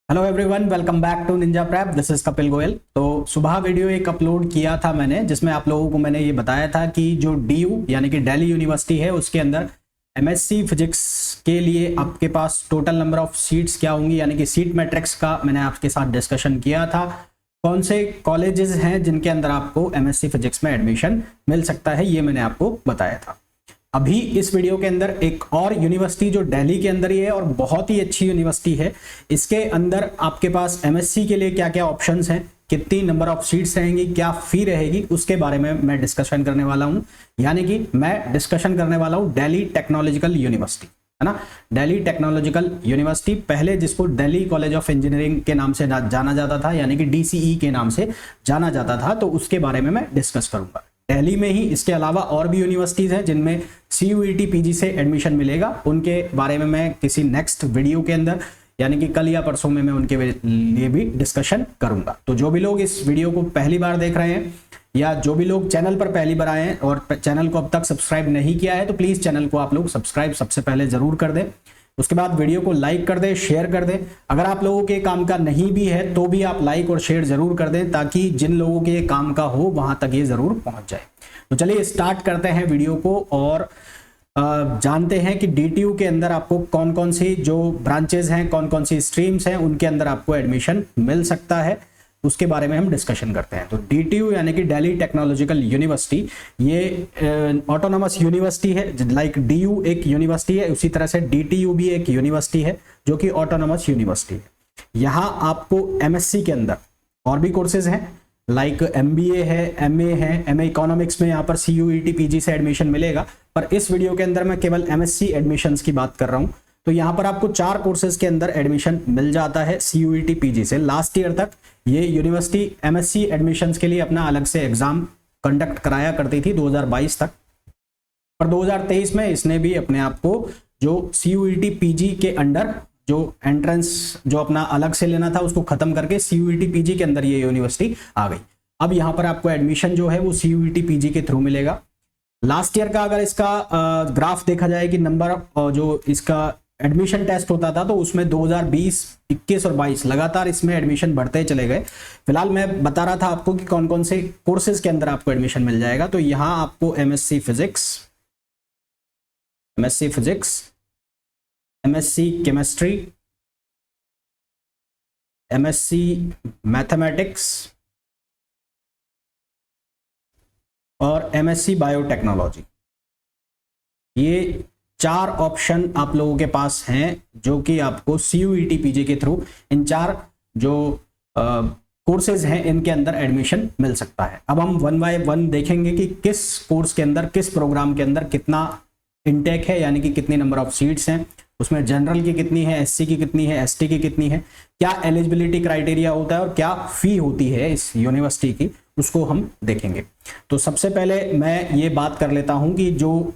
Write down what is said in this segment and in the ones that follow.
Hello everyone, welcome back to Ninja Prep. This is Kapil Goyal. तो सुबह video एक upload किया था मैंने, जिसमें आप लोगों को मैंने ये बताया था कि जो डीयू यानी कि दिल्ली यूनिवर्सिटी है, उसके अंदर एमएससी फिजिक्स के लिए आपके पास टोटल नंबर ऑफ सीट्स क्या होंगी, यानी कि सीट मैट्रिक्स का मैंने आपके साथ डिस्कशन किया था। कौन से कॉलेजेस हैं जिनके अंदर आपको एमएससी फिजिक्स में एडमिशन मिल सकता है, ये मैंने आपको बताया था। अभी इस वीडियो के अंदर एक और यूनिवर्सिटी जो दिल्ली के अंदर ही है और बहुत ही अच्छी यूनिवर्सिटी है, इसके अंदर आपके पास एमएससी के लिए क्या क्या ऑप्शंस हैं, कितनी नंबर ऑफ सीट्स रहेंगी, क्या फी रहेगी, उसके बारे में मैं डिस्कशन करने वाला हूं। यानी कि मैं डिस्कशन करने वाला हूं दिल्ली टेक्नोलॉजिकल यूनिवर्सिटी, है ना। दिल्ली टेक्नोलॉजिकल यूनिवर्सिटी, पहले जिसको दिल्ली कॉलेज ऑफ इंजीनियरिंग के नाम से जाना जाता था, यानी कि डीसीई के नाम से जाना जाता था, तो उसके बारे में मैं डिस्कस करूंगा। दिल्ली में ही इसके अलावा और भी यूनिवर्सिटीज हैं जिनमें सीयूईटी पीजी से एडमिशन मिलेगा, उनके बारे में मैं किसी नेक्स्ट वीडियो के अंदर यानी कि कल या परसों में मैं उनके लिए भी डिस्कशन करूंगा। तो जो भी लोग इस वीडियो को पहली बार देख रहे हैं या जो भी लोग चैनल पर पहली बार आए हैं और चैनल को अब तक सब्सक्राइब नहीं किया है, तो प्लीज चैनल को आप लोग सब्सक्राइब सबसे पहले जरूर कर दें। उसके बाद वीडियो को लाइक कर दें, शेयर कर दें। अगर आप लोगों के काम का नहीं भी है तो भी आप लाइक और शेयर जरूर कर दें, ताकि जिन लोगों के काम का हो वहां तक ये जरूर पहुंच जाए। तो चलिए स्टार्ट करते हैं वीडियो को और जानते हैं कि डीटीयू के अंदर आपको कौन कौन सी जो ब्रांचेस हैं, कौन कौन सी स्ट्रीम्स हैं, उनके अंदर आपको एडमिशन मिल सकता है, उसके बारे में हम डिस्कशन करते हैं। तो डीटीयू यानी कि दिल्ली टेक्नोलॉजिकल यूनिवर्सिटी, ये ऑटोनॉमस यूनिवर्सिटी है। लाइक डीयू एक यूनिवर्सिटी है, उसी तरह से डीटीयू भी एक यूनिवर्सिटी है जो कि ऑटोनॉमस यूनिवर्सिटी है। यहाँ आपको एमएससी के अंदर और भी कोर्सेज हैं, लाइक एमबीए है, एमए है, एमए इकोनॉमिक्स में यहाँ पर सीयूईटी पीजी से एडमिशन मिलेगा, पर इस वीडियो के अंदर मैं केवल एमएससी एडमिशंस की बात कर रहा हूँ। तो यहाँ पर आपको 4 कोर्सेज के अंदर एडमिशन मिल जाता है सीयूईटी पीजी से। लास्ट ईयर तक ये यूनिवर्सिटी एमएससी एडमिशंस के लिए अपना अलग से एग्जाम कंडक्ट कराया करती थी 2022 तक, पर 2023 में इसने भी अपने आप को जो सीयूईटी पीजी के अंडर जो एंट्रेंस जो अपना अलग से लेना था उसको खत्म करके सीयूईटी पीजी के अंदर ये यूनिवर्सिटी आ गई। अब यहाँ पर आपको एडमिशन जो है वो सीयूईटी पीजी के थ्रू मिलेगा। लास्ट ईयर का अगर इसका ग्राफ देखा जाए कि नंबर जो इसका एडमिशन टेस्ट होता था, तो उसमें 2020, 21 और 22 लगातार इसमें एडमिशन बढ़ते चले गए। फिलहाल मैं बता रहा था आपको कि कौन कौन से कोर्सेज के अंदर आपको एडमिशन मिल जाएगा। तो यहां आपको MSc physics, MSc chemistry, MSc mathematics और एमएससी बायोटेक्नोलॉजी, ये 4 ऑप्शन आप लोगों के पास हैं जो कि आपको सीयूईटी पीजी के थ्रू इन 4 जो कोर्सेज हैं इनके अंदर एडमिशन मिल सकता है। अब हम 1 बाय 1 देखेंगे कि किस कोर्स के अंदर, किस प्रोग्राम के अंदर कितना इनटेक है, यानी कि कितनी नंबर ऑफ सीट्स हैं, उसमें जनरल की कितनी है, एससी की कितनी है, एसटी की कितनी है, क्या एलिजिबिलिटी क्राइटेरिया होता है और क्या फी होती है इस यूनिवर्सिटी की, उसको हम देखेंगे। तो सबसे पहले मैं ये बात कर लेता हूं कि जो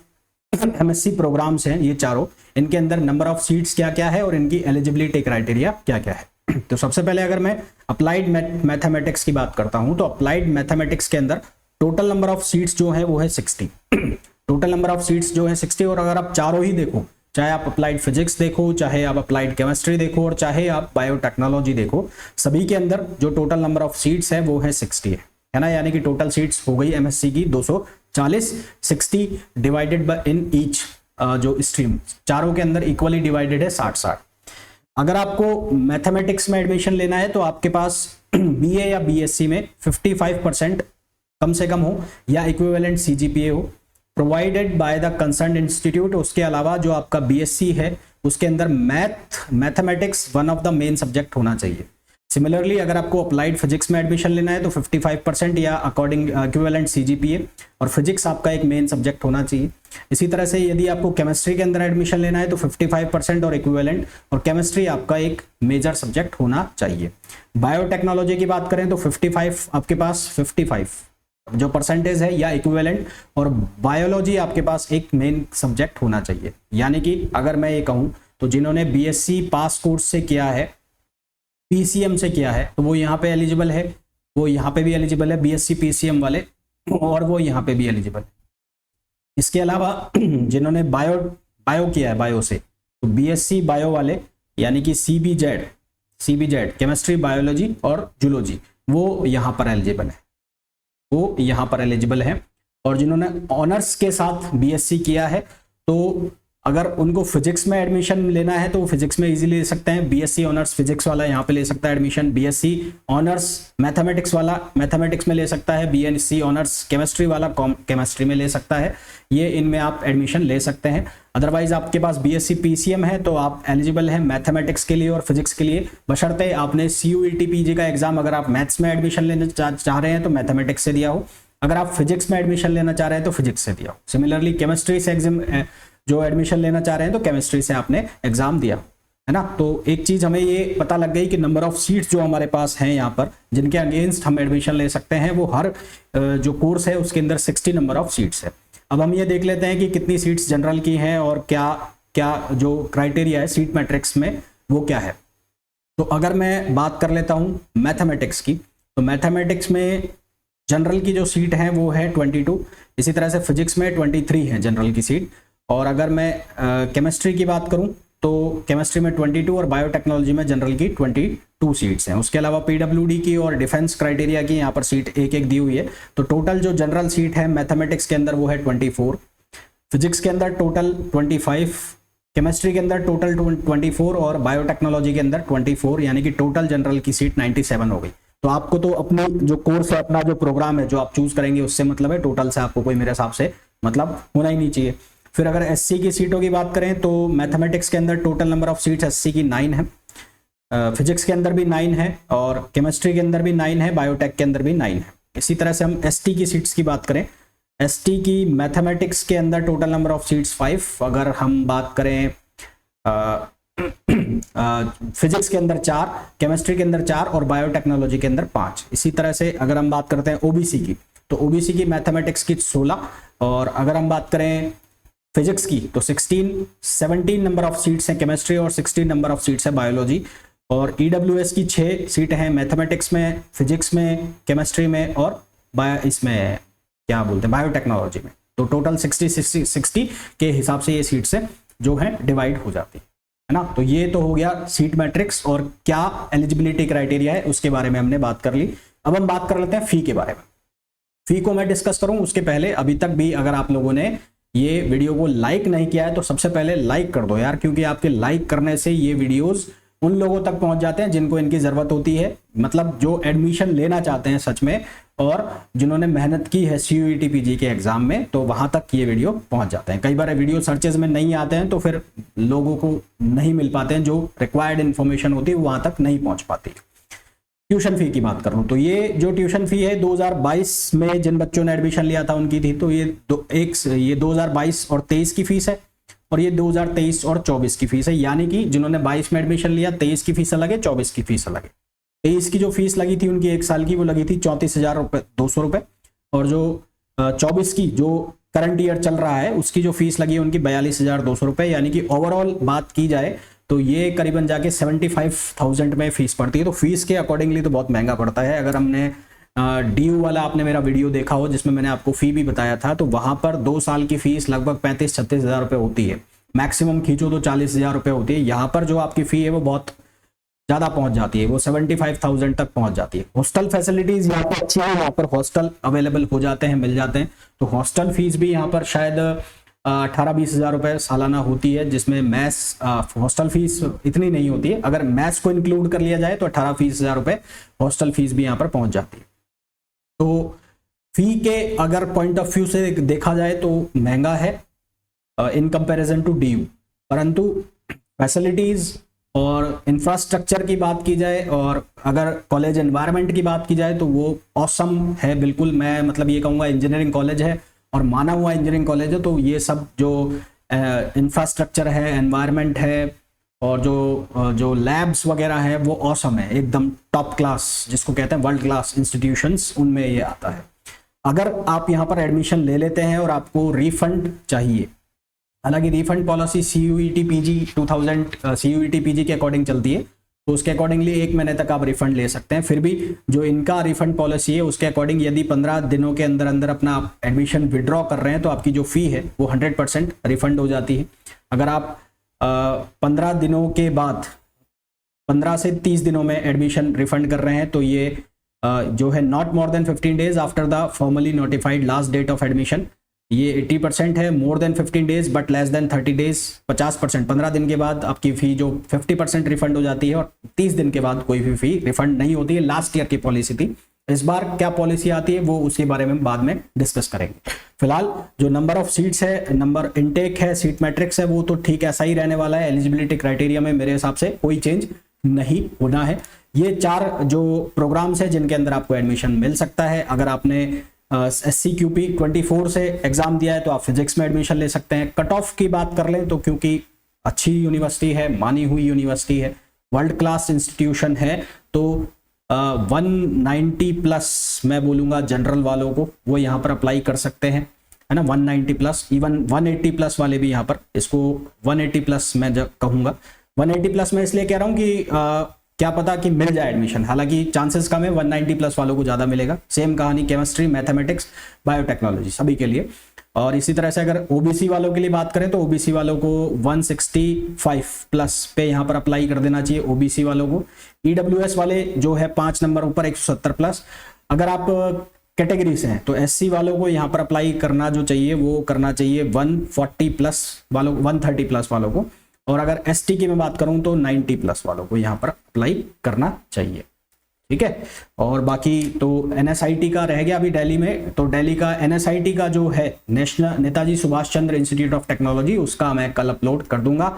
एमएससी प्रोग्राम्स हैं ये चारों, इनके अंदर नंबर ऑफ सीट्स क्या क्या है और इनकी एलिजिबिलिटी क्राइटेरिया क्या क्या है। तो सबसे पहले अगर मैं अप्लाइड मैथमेटिक्स की बात करता हूं, तो अप्लाइड मैथमेटिक्स के अंदर टोटल नंबर ऑफ सीट्स जो है वो है 60। टोटल नंबर ऑफ सीट्स जो है 60, और अगर आप चारों ही देखो, चाहे आप अप्लाइड फिजिक्स देखो, चाहे आप अप्लाइड केमिस्ट्री देखो और चाहे आप बायोटेक्नोलॉजी देखो, सभी के अंदर जो टोटल नंबर ऑफ सीट्स है वो है 60 है ना। यानी कि टोटल सीट्स हो गई एमएससी की 240, 60 डिवाइडेड बाय इन ईच जो स्ट्रीम, चारों के अंदर इक्वली डिवाइडेड है 60-60। अगर आपको मैथमेटिक्स में एडमिशन लेना है तो आपके पास बीए या बीएससी में 55% कम से कम हो या इक्विवेलेंट सीजीपीए हो, provided by the concern institute. उसके अलावा जो आपका बीएससी है उसके अंदर mathematics one of the main subject होना चाहिए। सिमिलरली अगर आपको अप्लाइड फिजिक्स में एडमिशन लेना है तो 55% या अकॉर्डिंग इक्विवेलेंट सीजीपीए, और फिजिक्स आपका एक मेन सब्जेक्ट होना चाहिए। इसी तरह से यदि आपको केमिस्ट्री के अंदर एडमिशन लेना है तो 55% और इक्विवेलेंट, और केमिस्ट्री आपका एक मेजर सब्जेक्ट होना चाहिए। बायोटेक्नोलॉजी की बात करें तो 55 आपके पास 55 जो परसेंटेज है या इक्विवेलेंट, और बायोलॉजी आपके पास एक मेन सब्जेक्ट होना चाहिए। यानी कि अगर मैं ये कहूं तो जिन्होंने बीएससी पास कोर्स से किया है, पीसीएम से किया है, तो वो यहाँ पे एलिजिबल है, वो यहाँ पे भी एलिजिबल है बीएससी पीसीएम वाले, और वो यहाँ पे भी एलिजिबल है। इसके अलावा जिन्होंने बायो किया है, बायो से, तो बीएससी बायो वाले यानी कि सीबीजेड, CBZ केमिस्ट्री, बायोलॉजी और जूलॉजी, वो यहाँ पर एलिजिबल है, वो यहाँ पर एलिजिबल है। और जिन्होंने ऑनर्स के साथ BSc किया है, तो अगर उनको फिजिक्स में एडमिशन लेना है तो वो फिजिक्स में इजीली ले सकते हैं। BSc ऑनर्स फिजिक्स वाला यहाँ पे ले सकता है एडमिशन। BSc ऑनर्स मैथमेटिक्स वाला मैथमेटिक्स में ले सकता है। BSc ऑनर्स केमिस्ट्री वाला केमिस्ट्री में ले सकता है। ये इनमें आप एडमिशन ले सकते हैं। अदरवाइज आपके पास BSc PCM है तो आप एलिजिबल हैं मैथमेटिक्स के लिए और फिजिक्स के लिए, बशर्ते आपने CUET PG का एग्जाम अगर आप मैथ्स में एडमिशन लेना चाह रहे हैं तो मैथमेटिक्स से दिया हो, अगर आप फिजिक्स में एडमिशन लेना चाह रहे हैं तो फिजिक्स से दिया हो। सिमिलरली केमिस्ट्री से एग्जाम जो एडमिशन लेना चाह रहे हैं तो केमिस्ट्री से आपने एग्जाम दिया, है ना। तो एक चीज हमें ये पता लग गई कि नंबर ऑफ सीट्स जो हमारे पास हैं यहाँ पर जिनके अगेंस्ट हम एडमिशन ले सकते हैं, वो हर जो कोर्स है उसके अंदर 60 नंबर ऑफ सीट्स है। अब हम ये देख लेते हैं कि कितनी सीट्स जनरल की हैं और क्या क्या जो क्राइटेरिया है सीट मैट्रिक्स में वो क्या है। तो अगर मैं बात कर लेता हूँ मैथमेटिक्स की, तो मैथमेटिक्स में जनरल की जो सीट है वो है 22, इसी तरह से फिजिक्स में 23 है जनरल की सीट। और अगर मैं केमिस्ट्री की बात करूं तो केमिस्ट्री में 22 और बायोटेक्नोलॉजी में जनरल की 22 सीट्स हैं। उसके अलावा PWD की और डिफेंस क्राइटेरिया की यहाँ पर सीट एक एक दी हुई है। तो टोटल जो जनरल सीट है मैथमेटिक्स के अंदर वो है 24, फिजिक्स के अंदर टोटल 25, केमिस्ट्री के अंदर टोटल 24 और बायोटेक्नोलॉजी के अंदर 24, यानी कि टोटल जनरल की सीट 97 हो गई। तो आपको तो अपने जो कोर्स है, अपना जो प्रोग्राम है जो आप चूज करेंगे उससे मतलब है, टोटल से आपको कोई मेरे हिसाब से मतलब होना ही नहीं चाहिए। फिर अगर SC की सीटों की बात करें तो मैथमेटिक्स के अंदर total number of seats SC की 9 है, फिजिक्स के अंदर भी 9 है और केमिस्ट्री के अंदर भी 9 है, बायोटेक के अंदर भी 9 है। इसी तरह से हम ST की सीट्स की बात करें, ST की मैथमेटिक्स के अंदर टोटल नंबर ऑफ सीट्स 5, अगर हम बात करें फिजिक्स के अंदर 4, केमिस्ट्री के अंदर 4 और बायोटेक्नोलॉजी के अंदर 5। इसी तरह से अगर हम बात करते हैं OBC की, तो OBC की मैथमेटिक्स की 16, और अगर हम बात करें फिजिक्स की तो 17 नंबर ऑफ सीट्स हैं केमिस्ट्री और 16 नंबर ऑफ सीट्स है बायोलॉजी। और EWS की 6 सीट हैं मैथमेटिक्स में, फिजिक्स में, केमिस्ट्री में और इसमें क्या बोलते हैं बायोटेक्नोलॉजी में। तो टोटल 60 के हिसाब से ये सीट्स है जो है डिवाइड हो जाती है ना। तो ये तो हो गया सीट मैट्रिक्स और क्या एलिजिबिलिटी क्राइटेरिया है उसके बारे में हमने बात कर ली। अब हम बात कर लेते हैं फी के बारे में। फी को मैं डिस्कस करूं उसके पहले अभी तक भी अगर आप लोगों ने ये वीडियो को लाइक नहीं किया है तो सबसे पहले लाइक कर दो यार, क्योंकि आपके लाइक करने से ये वीडियोस उन लोगों तक पहुंच जाते हैं जिनको इनकी जरूरत होती है, मतलब जो एडमिशन लेना चाहते हैं सच में और जिन्होंने मेहनत की है CUET PG के एग्जाम में, तो वहां तक ये वीडियो पहुंच जाते हैं। कई बार वीडियो सर्चेज में नहीं आते हैं तो फिर लोगों को नहीं मिल पाते हैं, जो रिक्वायर्ड इन्फॉर्मेशन होती है वहां तक नहीं पहुंच पाती। ट्यूशन फी की बात करूं तो ये जो ट्यूशन फी है 2022 में जिन बच्चों ने एडमिशन लिया था उनकी थी, तो ये 2022 और 23 की फीस है और ये 2023 और 24 की फीस है। यानी कि जिन्होंने 22 में एडमिशन लिया 23 की फीस अलग है, 24 की फीस अलग है। 23 की जो फीस लगी थी उनकी 1 साल की वो लगी थी 34,200 रुपए, और जो 24 की जो करंट ईयर चल रहा है उसकी जो फीस लगी है उनकी 42,200 रुपए। यानी कि ओवरऑल बात की जाए तो ये करीबन जाके 75,000 में फीस पड़ती है। तो फीस के अकॉर्डिंगली तो बहुत महंगा पड़ता है। अगर हमने DU वाला आपने मेरा वीडियो देखा हो जिसमें मैंने आपको फी भी बताया था, तो वहां पर 2 साल की फीस लगभग 35-36 हजार रुपए होती है, मैक्सिमम खींचो तो 40,000 रुपए होती है। यहाँ पर जो आपकी फी है वो बहुत ज्यादा पहुंच जाती है, वो 75,000 तक पहुंच जाती है। हॉस्टल फैसिलिटीज यहाँ पर अच्छी है, यहाँ पर हॉस्टल अवेलेबल हो जाते हैं, मिल जाते हैं। तो हॉस्टल फीस भी यहाँ पर शायद 18-20 हजार रुपए सालाना होती है, जिसमें मैथ्स हॉस्टल फीस इतनी नहीं होती है। अगर मैथ्स को इंक्लूड कर लिया जाए तो 18-20 हजार रुपए हॉस्टल फीस भी यहाँ पर पहुंच जाती है। तो फी के अगर पॉइंट ऑफ व्यू से देखा जाए तो महंगा है इन कंपैरिजन टू DU, परंतु फैसिलिटीज और इंफ्रास्ट्रक्चर की बात की जाए और अगर कॉलेज एनवायरनमेंट की बात की जाए तो वो ऑसम है बिल्कुल। मैं मतलब ये कहूँगा इंजीनियरिंग कॉलेज है और माना हुआ इंजीनियरिंग कॉलेज है, तो ये सब जो इंफ्रास्ट्रक्चर है, एनवायरनमेंट है और जो लैब्स वगैरह है वो ऑसम है, एकदम टॉप क्लास, जिसको कहते हैं वर्ल्ड क्लास इंस्टीट्यूशंस, उनमें ये आता है। अगर आप यहाँ पर एडमिशन ले लेते हैं और आपको रिफंड चाहिए, हालांकि रिफंड पॉलिसी CUET PG के अकॉर्डिंग चलती है, तो उसके अकॉर्डिंगली 1 महीने तक आप रिफंड ले सकते हैं। फिर भी जो इनका रिफंड पॉलिसी है उसके अकॉर्डिंग यदि 15 दिनों के अंदर अंदर अपना एडमिशन विड्रॉ कर रहे हैं तो आपकी जो फी है वो 100% रिफंड हो जाती है। अगर आप 15 दिनों के बाद 15 से 30 दिनों में एडमिशन रिफंड कर रहे हैं। तो ये जो है not more than 15 days after the formally notified last date of admission, ये 80% है। More than 15 days but less than 30 days 50%, 15 दिन के बाद आपकी फी जो 50% रिफंड हो जाती है और 30 दिन के बाद कोई भी फी रिफंड नहीं होती है। लास्ट ईयर की पॉलिसी थी, इस बार क्या पॉलिसी आती है वो उसके बारे में बाद में डिस्कस करेंगे। फिलहाल जो नंबर ऑफ सीट्स है, नंबर इनटेक है, सीट मैट्रिक्स है, वो तो ठीक ऐसा ही रहने वाला है। एलिजिबिलिटी क्राइटेरिया में मेरे हिसाब से कोई चेंज नहीं होना है। ये 4 जो प्रोग्राम्स है जिनके अंदर आपको एडमिशन मिल सकता है। अगर आपने SCQP 24 से एग्जाम दिया है तो आप फिजिक्स में एडमिशन ले सकते हैं। कट ऑफ की बात कर लें तो क्योंकि अच्छी यूनिवर्सिटी है, मानी हुई यूनिवर्सिटी है, वर्ल्ड क्लास इंस्टीट्यूशन है, तो 190 प्लस मैं बोलूंगा जनरल वालों को वो यहाँ पर अप्लाई कर सकते हैं, है ना। 190 प्लस, इवन 180 प्लस वाले भी यहाँ पर, इसको 180 प्लस मैं जब कहूँगा। 180 प्लस मैं इसलिए कह रहा हूँ कि क्या पता कि मिल जाए एडमिशन, हालांकि चांसेस कम है, 190 प्लस वालों को ज़्यादा मिलेगा। सेम कहानी केमिस्ट्री, मैथमेटिक्स, बायोटेक्नोलॉजी सभी के लिए। और इसी तरह से अगर OBC वालों के लिए बात करें तो OBC वालों को 165 प्लस पे यहाँ पर अप्लाई कर देना चाहिए OBC वालों को। EWS वाले जो है 5 नंबर ऊपर 170 प्लस। अगर आप कैटेगरी से हैं तो SC वालों को यहाँ पर अप्लाई करना जो चाहिए वो करना चाहिए 140 प्लस वालों, 130 प्लस वालों को। और अगर ST की मैं बात करूं तो 90 प्लस वालों को यहाँ पर अप्लाई करना चाहिए, ठीक है। और बाकी तो NSIT का रह गया अभी दिल्ली में, तो दिल्ली का NSIT का जो है national Netaji Subhash Chandra institute of technology, उसका मैं कल अपलोड कर दूंगा।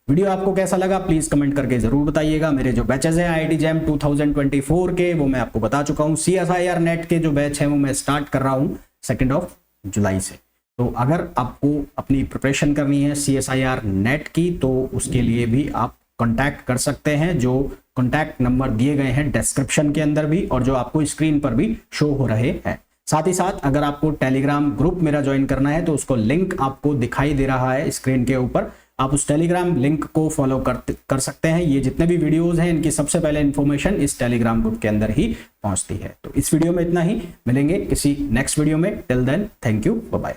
वीडियो आपको कैसा लगा प्लीज कमेंट करके जरूर बताइएगा। मेरे जो बैचेज हैं IIT JAM 2024 के वो मैं आपको बता चुका हूँ। CSIR नेट के जो बैच है वो मैं स्टार्ट कर रहा हूँ 2 जुलाई से। तो अगर आपको अपनी प्रिपरेशन करनी है CSIR नेट की तो उसके लिए भी आप कांटेक्ट कर सकते हैं, जो कांटेक्ट नंबर दिए गए हैं डिस्क्रिप्शन के अंदर भी और जो आपको स्क्रीन पर भी शो हो रहे हैं। साथ ही साथ अगर आपको टेलीग्राम ग्रुप मेरा ज्वाइन करना है तो उसको लिंक आपको दिखाई दे रहा है स्क्रीन के ऊपर, आप उस टेलीग्राम लिंक को फॉलो कर सकते हैं। ये जितने भी वीडियोस हैं इनकी सबसे पहले इन्फॉर्मेशन इस टेलीग्राम ग्रुप के अंदर ही पहुंचती है। तो इस वीडियो में इतना ही, मिलेंगे किसी नेक्स्ट वीडियो में। Till then thank you, bye bye.